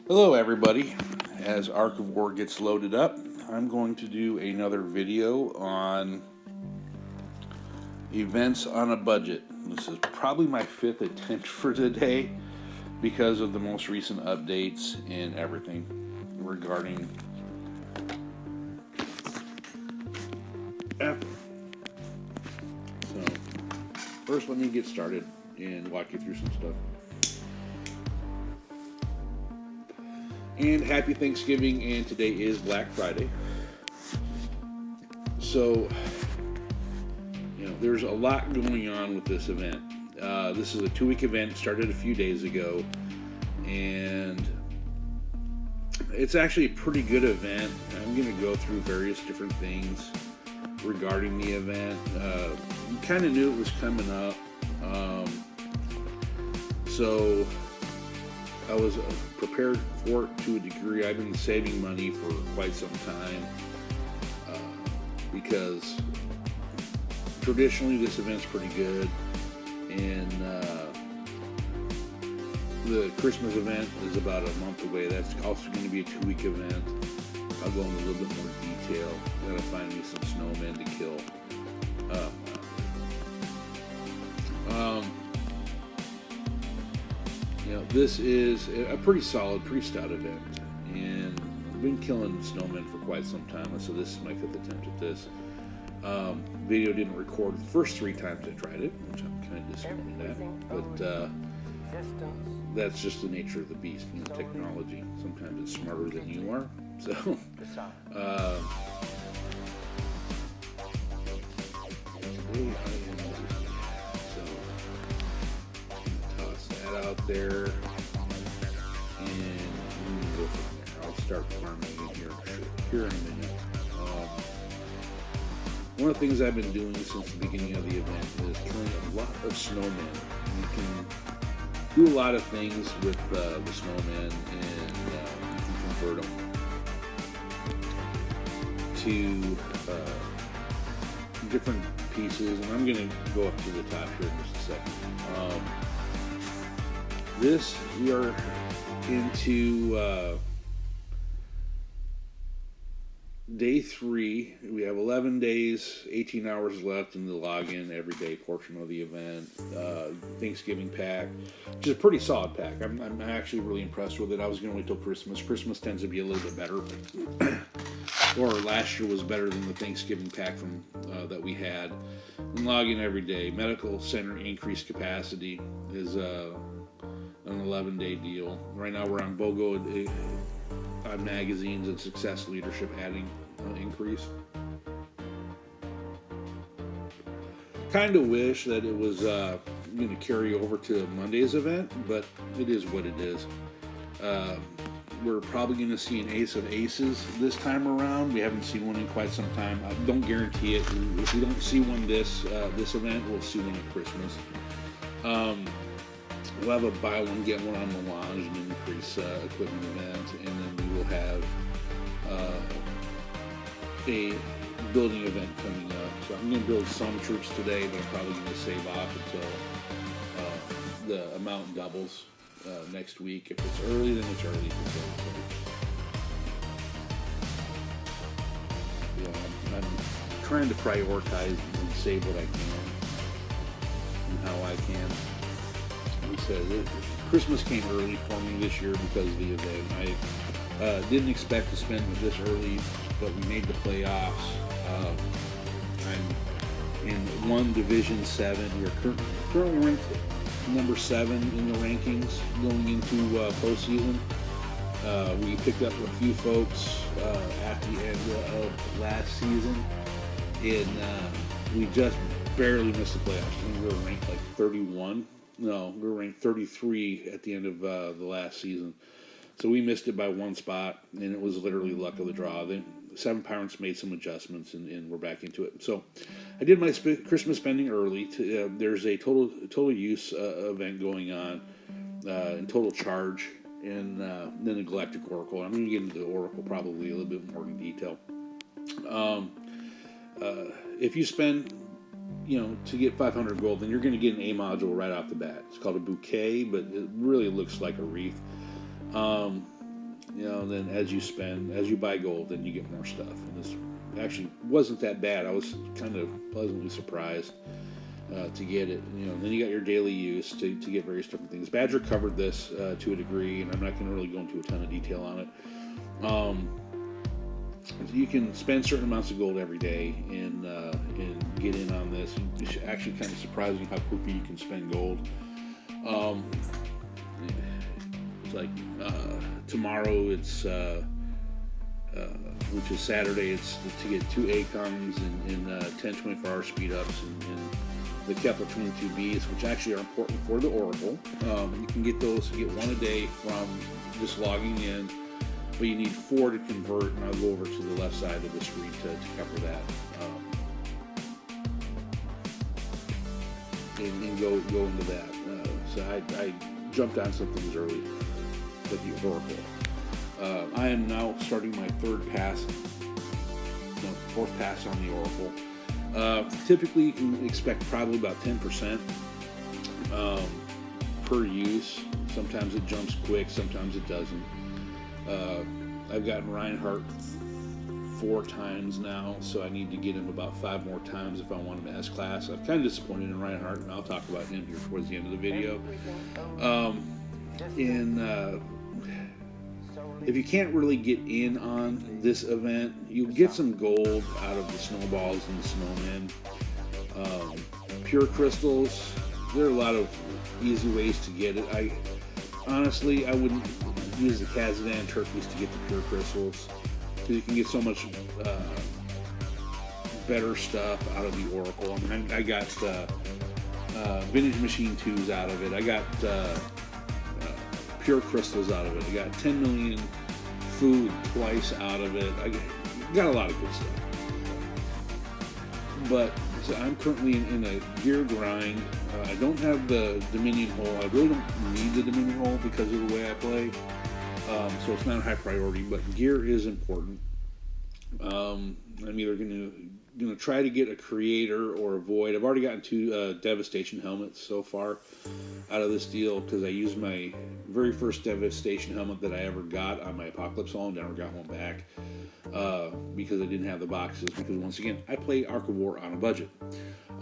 Hello everybody. As Ark of War gets loaded up, I'm going to do another video on events on a budget. This is probably my fifth attempt for today because of the most recent updates and everything regarding Apple. So, first let me get started and walk you through some stuff. And happy Thanksgiving, and today is Black Friday. So, there's a lot going on with this event. This is a 2-week event, started a few days ago, and it's actually a pretty good event. I'm going to go through various different things regarding the event. You kind of knew it was coming up, so I was prepared for it to a degree. I've been saving money for quite some time because traditionally this event's pretty good, and the Christmas event is about a month away. That's also going to be a 2-week event. I'll go into a little bit more detail. I'm going to find me some snowmen to kill. This is a pretty solid, pretty stout event, and I've been killing snowmen for quite some time, so this is my 5th attempt at this. Video didn't record the first 3 times I tried it, which I'm kind of disappointed at, but that's just the nature of the beast, technology. Sometimes it's smarter than you are, so out there, and go from there. I'll start farming in here in a minute. One of the things I've been doing since the beginning of the event is killing a lot of snowmen. You can do a lot of things with the snowmen, and you can convert them to different pieces, and I'm going to go up to the top here in just a second. We are into day 3. We have 11 days, 18 hours left in the login everyday portion of the event. Thanksgiving pack, which is a pretty solid pack. I'm actually really impressed with it. I was going to wait till Christmas. Christmas tends to be a little bit better. Or last year was better than the Thanksgiving pack from that we had. And login every day. Medical center increased capacity is an 11-day deal. Right now we're on BOGO on magazines and success leadership adding increase. Kind of wish that it was going to carry over to Monday's event, but it is what it is. We're probably going to see an ace of aces this time around. We haven't seen one in quite some time. I don't guarantee it. If we don't see one this event, we'll see one at Christmas. We'll have a buy one get one on Melange and increase equipment event, and then we will have a building event coming up. So I'm going to build some troops today, but I'm probably going to save off until the amount doubles next week. If it's early, then it's early. I'm trying to prioritize and save what I can and how I can. Said Christmas came early for me this year because of the event. I didn't expect to spend it this early, but we made the playoffs. I'm in 1 Division 7. We are currently ranked number 7 in the rankings going into postseason. We picked up a few folks at the end of last season, and we just barely missed the playoffs. We were ranked like 31. No, we were ranked 33 at the end of the last season. So we missed it by 1 spot, and it was literally luck of the draw. Then 7 Parents made some adjustments, and we're back into it. So I did my Christmas spending early. There's a total use event going on, and total charge, and then the Galactic Oracle. I'm going to get into the Oracle probably a little bit more in detail. If you spend to get 500 gold, then you're going to get an A module right off the bat. It's called a bouquet, but it really looks like a wreath. then as you buy gold, then you get more stuff. And this actually wasn't that bad. I was kind of pleasantly surprised to get it. Then you got your daily use to get various different things. Badger covered this to a degree, and I'm not going to really go into a ton of detail on it. You can spend certain amounts of gold every day and get in on this. It's actually kind of surprising how quickly you can spend gold. It's like tomorrow, which is Saturday, it's to get 2 ACOMs and 10 24-hour speed ups and the Kepler 22Bs, which actually are important for the Oracle. You can get those, you get 1 a day from just logging in, but you need 4 to convert, and I'll go over to the left side of the screen to cover that. And go into that. So I jumped on some things early with the Oracle. I am now starting my fourth pass on the Oracle. Typically, you can expect probably about 10% per use. Sometimes it jumps quick, sometimes it doesn't. I've gotten Reinhardt 4 times now, so I need to get him about 5 more times if I want him to S-Class. I'm kind of disappointed in Reinhardt, and I'll talk about him here towards the end of the video. If you can't really get in on this event, you'll get some gold out of the snowballs and the snowmen. Pure crystals, there are a lot of easy ways to get it. Honestly, I wouldn't use the Kazadan turkeys to get the pure crystals, because you can get so much better stuff out of the Oracle. I mean, I got Vintage Machine 2s out of it. I got pure crystals out of it. I got 10 million food twice out of it. I got a lot of good stuff. But so I'm currently in a gear grind. I don't have the Dominion hole. I really don't need the Dominion hole because of the way I play. So it's not a high priority, but gear is important. I'm either going to try to get a Creator or a Void. I've already gotten 2 Devastation helmets so far out of this deal, because I used my very first Devastation helmet that I ever got on my Apocalypse haul and never got one back because I didn't have the boxes, because once again, I play Ark of War on a budget.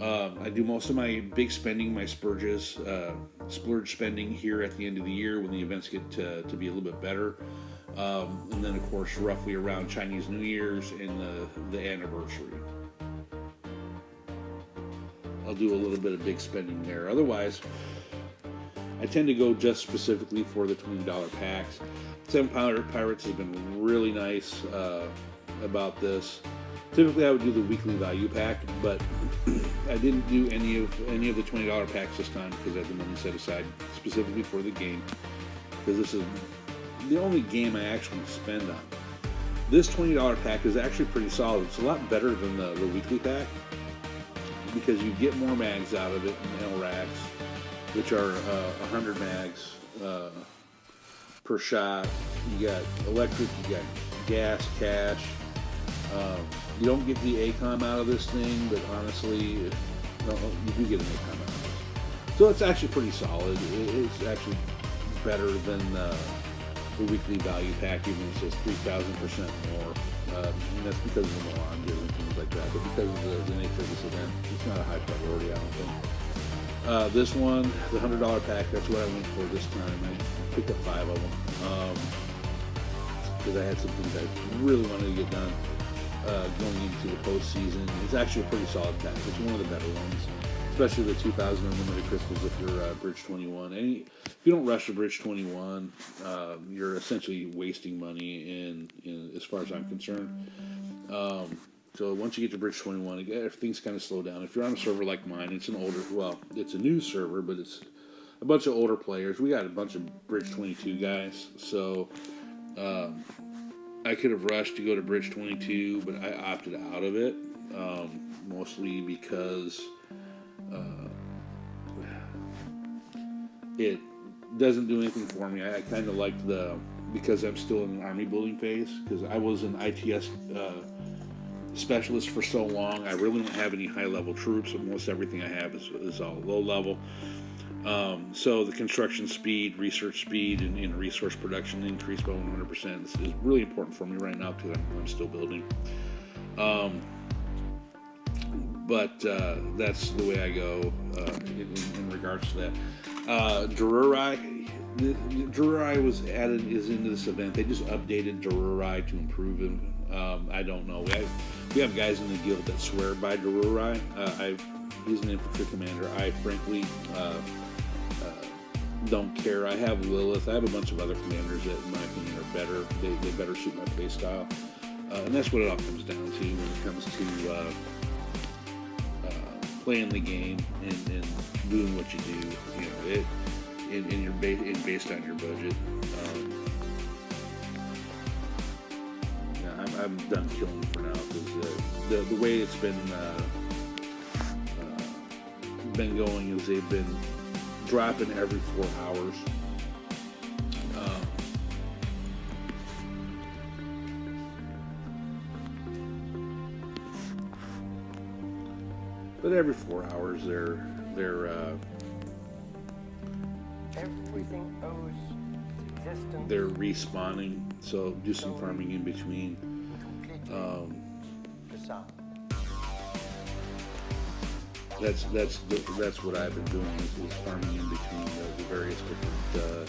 I do most of my big spending, my splurge spending here at the end of the year when the events get to be a little bit better. And then, of course, roughly around Chinese New Year's and the anniversary. I'll do a little bit of big spending there. Otherwise, I tend to go just specifically for the $20 packs. 7 Pirates has been really nice about this. Typically, I would do the weekly value pack, but I didn't do any of the $20 packs this time because I had the money set aside specifically for the game, because this is the only game I actually spend on. This $20 pack is actually pretty solid. It's a lot better than the weekly pack, because you get more mags out of it in LRACs, which are 100 mags per shot. You got electric, you got gas, cash. You don't get the ACOM out of this thing, but honestly, no, you do get an ACOM out of this. So it's actually pretty solid. It's actually better than the weekly value pack, even if it says 3,000% more. And that's because of the Milan deal and things like that. But because of the nature of this event, it's not a high priority, I don't think. This one, the $100 pack, that's what I went for this time. I picked up 5 of them because I had some things I really wanted to get done going into the postseason. It's actually a pretty solid pack. It's one of the better ones, especially the 2,000 unlimited crystals if you're Bridge 21. If you don't rush to Bridge 21, you're essentially wasting money in as far as I'm concerned. So once you get to Bridge 21, things kind of slow down. If you're on a server like mine, it's a new server, but it's a bunch of older players. We got a bunch of Bridge 22 guys, so I could have rushed to go to Bridge 22, but I opted out of it, mostly because it doesn't do anything for me. I kind of like because I'm still in an army building phase, because I was an ITS specialist for so long. I really don't have any high level troops. Most everything I have is all low level. So the construction speed, research speed, and resource production increased by 100%. This is really important for me right now because I'm still building. But that's the way I go in regards to that. Drurai is into this event. They just updated Drurai to improve it. I don't know. We have guys in the guild that swear by Drurai. He's an infantry commander. I frankly don't care. I have Lilith. I have a bunch of other commanders that, in my opinion, are better. They better suit my play style. And that's what it all comes down to when it comes to playing the game and doing what you do. You know, it's based on your budget. I'm done killing for now because the way it's been going is they've been dropping every 4 hours. But every 4 hours they're everything owes existence. They're respawning, so do some farming in between. That's what I've been doing is farming in between the various different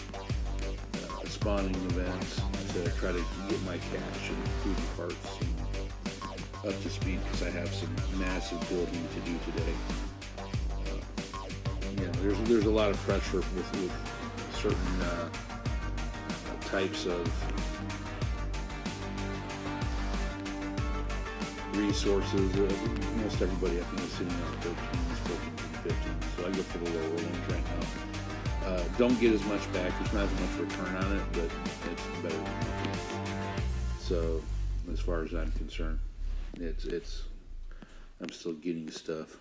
spawning events to try to get my cash and food and parts up to speed because I have some massive building to do today. There's a lot of pressure with certain types of resources. Most everybody I think is sitting on 13s, 14s, and 15s, so I go for the lower ones right now. Don't get as much back. There's not as much return on it, but it's better than nothing. So, as far as I'm concerned, I'm still getting stuff.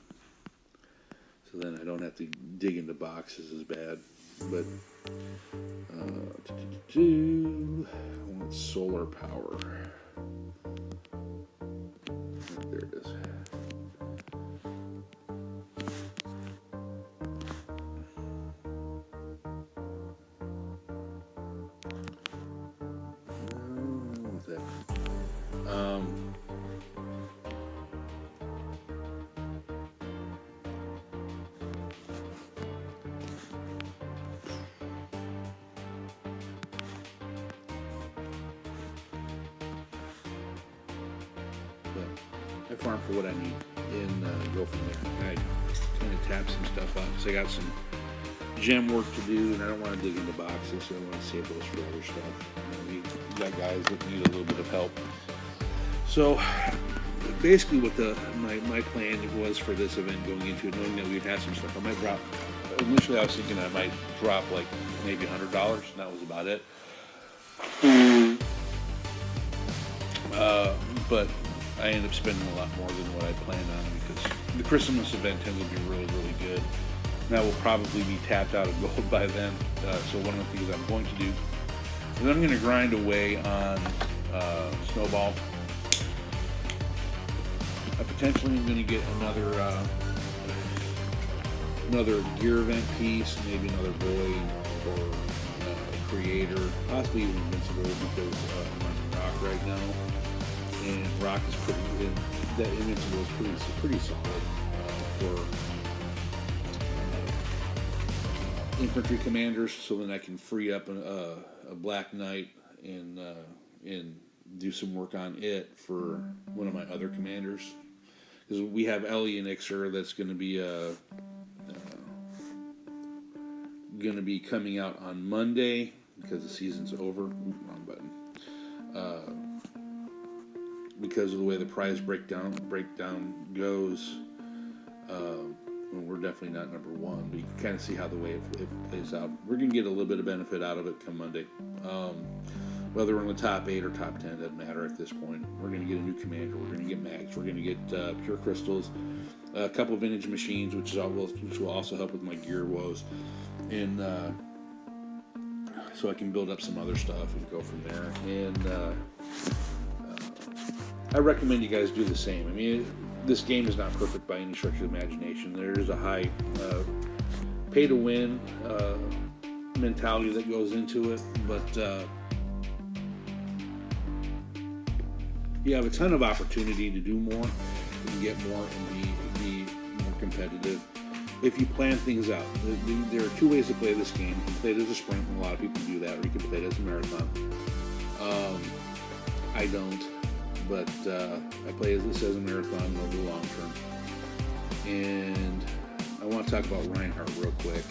So then I don't have to dig into boxes as bad. But I want solar power. There it is. I farm for what I need and go from there. I kind of tap some stuff up because I got some gem work to do and I don't want to dig into boxes, so I want to save those for other stuff. We got guys that need a little bit of help. So basically what my plan was for this event going into it, knowing that we'd have some stuff, I might drop, initially I was thinking I might drop like maybe $100, and that was about it. But I ended up spending a lot more than what I planned on because the Christmas event tends to be really, really good. And I will probably be tapped out of gold by then. So one of the things I'm going to do is I'm going to grind away on Snowball. I potentially am going to get another gear event piece, maybe another void or creator, possibly even invincible because I'm running rock right now. And rock is pretty good. That invincible is pretty solid for infantry commanders. So then I can free up a Black Knight and do some work on it for one of my other commanders. Because we have Ellie and Ixer that's going to be coming out on Monday because the season's over. Ooh, wrong button. Because of the way the prize breakdown goes, we're definitely not number one, but you can kind of see how the way it plays out. We're going to get a little bit of benefit out of it come Monday. Whether we're in the top 8 or top 10 doesn't matter at this point. We're going to get a new commander. We're going to get mags. We're going to get pure crystals, a couple vintage machines, which will also help with my gear woes, and so I can build up some other stuff and go from there. And I recommend you guys do the same. I mean, this game is not perfect by any stretch of the imagination. There is a high pay to win mentality that goes into it, but you have a ton of opportunity to do more and get more and be more competitive if you plan things out. There are two ways to play this game. You can play it as a sprint, and a lot of people do that, or you can play it as a marathon. I don't, but I play this as a marathon over the long term. And I want to talk about Reinhardt real quick.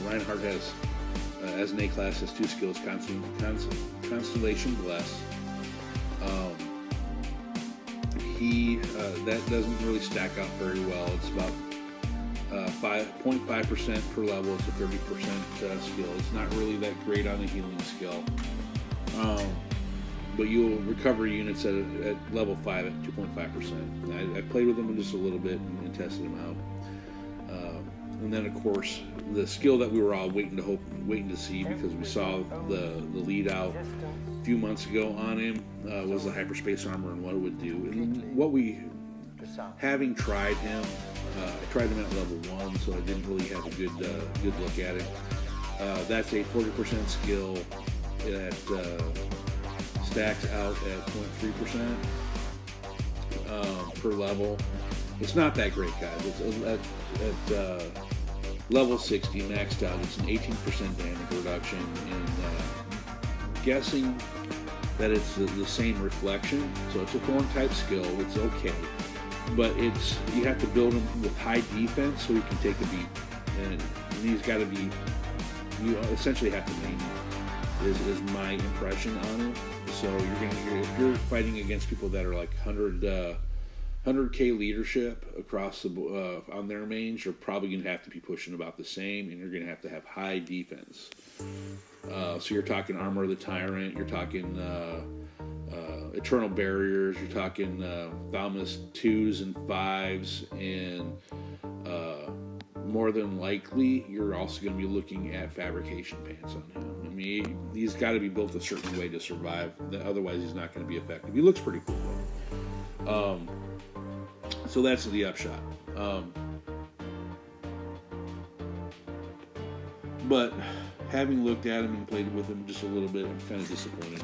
Reinhardt has, as an A class, has two skills: Constellation Bless. That doesn't really stack out very well. It's about 0.5% per level. It's a 30% skill. It's not really that great on the healing skill. But you'll recover units at level 5 at 2.5%. I played with them just a little bit and tested them out. And then, of course, the skill that we were all waiting to see, because we saw the lead out a few months ago on him, was the hyperspace armor and what it would do. And what having tried him, I tried him at level 1, so I didn't really have a good look at it. That's a 40% skill that stacks out at 0.3% per level. It's not that great, guys. It's at level 60 maxed out. It's an 18% damage reduction, and guessing that it's the same reflection. So it's a thorn type skill. It's okay, but you have to build him with high defense so he can take a beat, and he's got to be. You essentially have to main him. Is my impression on it. So if you're fighting against people that are like 100k leadership across the on their mains, you're probably going to have to be pushing about the same, and you're going to have high defense. So you're talking Armor of the Tyrant, you're talking Eternal Barriers, you're talking Thaumas 2s and 5s, and more than likely you're also going to be looking at fabrication pants on him. I mean, he's got to be built a certain way to survive, otherwise he's not going to be effective. He looks pretty cool though. So that's the upshot. But having looked at him and played with him just a little bit, I'm kind of disappointed.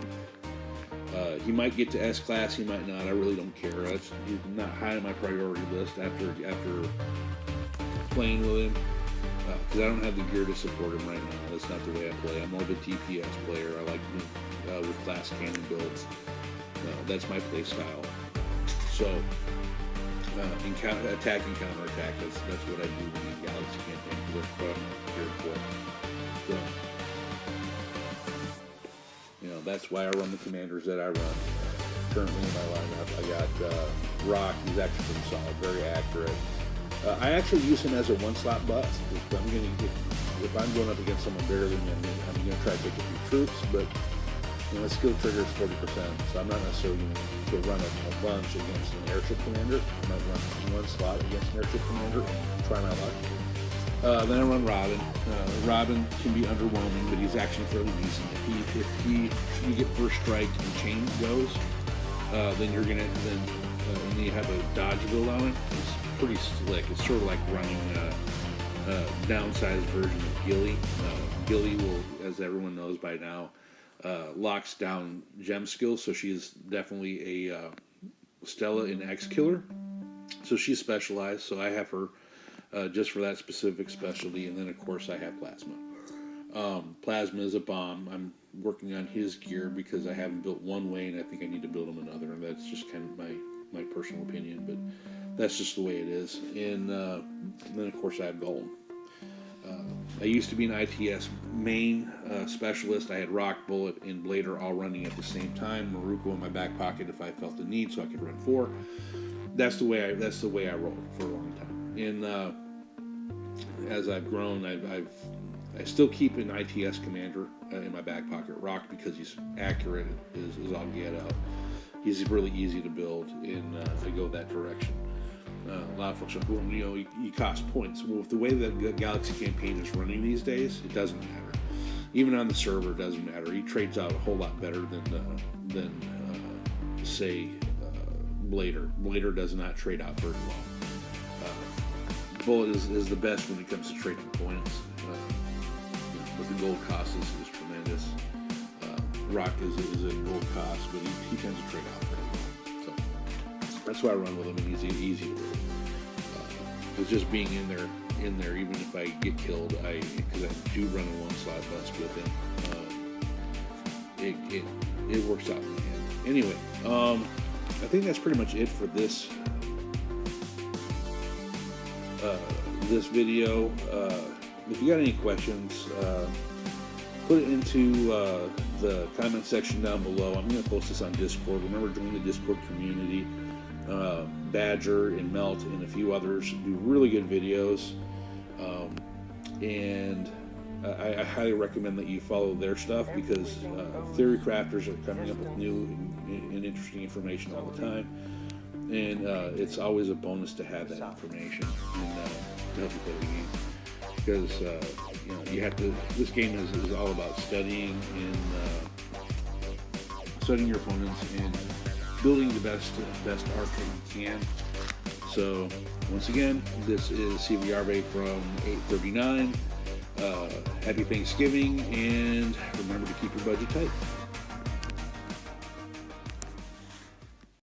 He might get to S class, he might not. I really don't care. He's not high on my priority list after playing with him, because I don't have the gear to support him right now. That's not the way I play. I'm more of a DPS player. I like with class cannon builds. That's my play style. So in attack and counterattack, that's what I do in the Galaxy campaign. That's what I'm here for. So, that's why I run the commanders that I run. Currently in my lineup, I got Rock. He's actually pretty solid, very accurate. I actually use him as a one-slot bust. If I'm going up against someone bigger than me, I'm going to try to pick a few troops, but his skill trigger is 40%, so I'm not necessarily going to run a bunch against an airship commander. I might run one slot against an airship commander and try my luck. Then I run Robin. Robin can be underwhelming, but he's actually fairly decent. If you get first strike and chain goes, then you're gonna and you have a dodge build on it. It's pretty slick. It's sort of like running a downsized version of Gilly. Gilly will, as everyone knows by now, locks down gem skills, so she's definitely a Stella in X killer. So she's specialized. So I have her. Just for that specific specialty, and then of course I have Plasma. Plasma is a bomb. I'm working on his gear because I haven't built one way, and I think I need to build him another, and that's just kind of my personal opinion, but that's just the way it is. And then of course I have Golem. I used to be an ITS main specialist. I had Rock, Bullet, and Blader all running at the same time. Maruko in my back pocket if I felt the need, so I could run 4. That's the way I rolled for a long time. And as I've grown, I still keep an ITS commander in my back pocket, Rock, because he's accurate is all get out. He's really easy to build, and I go that direction. A lot of folks are going, he costs points. Well, with the way that the Galaxy campaign is running these days, it doesn't matter. Even on the server, it doesn't matter. He trades out a whole lot better than say Blader. Blader does not trade out very well. bullet is the best when it comes to trading points. But the gold cost is tremendous. Rock is a gold cost, but he tends to trade out pretty well. So that's why I run with him, and he's easy to run. It's just being in there, even if I get killed, because I do run a one slot bust with him. It works out in the end. Anyway, I think that's pretty much it for this this video. If you got any questions, put it into the comment section down below. I'm going to post this on Discord. Remember, join the Discord community. Badger and Melt and a few others do really good videos, and I highly recommend that you follow their stuff, because theory crafters are coming up with new and interesting information all the time, and it's always a bonus to have that information and to help you play the game, because you know, you have to. This game is all about studying and studying your opponents and building the best arc that you can. So once again, this is CVRBay from 839. Happy Thanksgiving, and remember to keep your budget tight.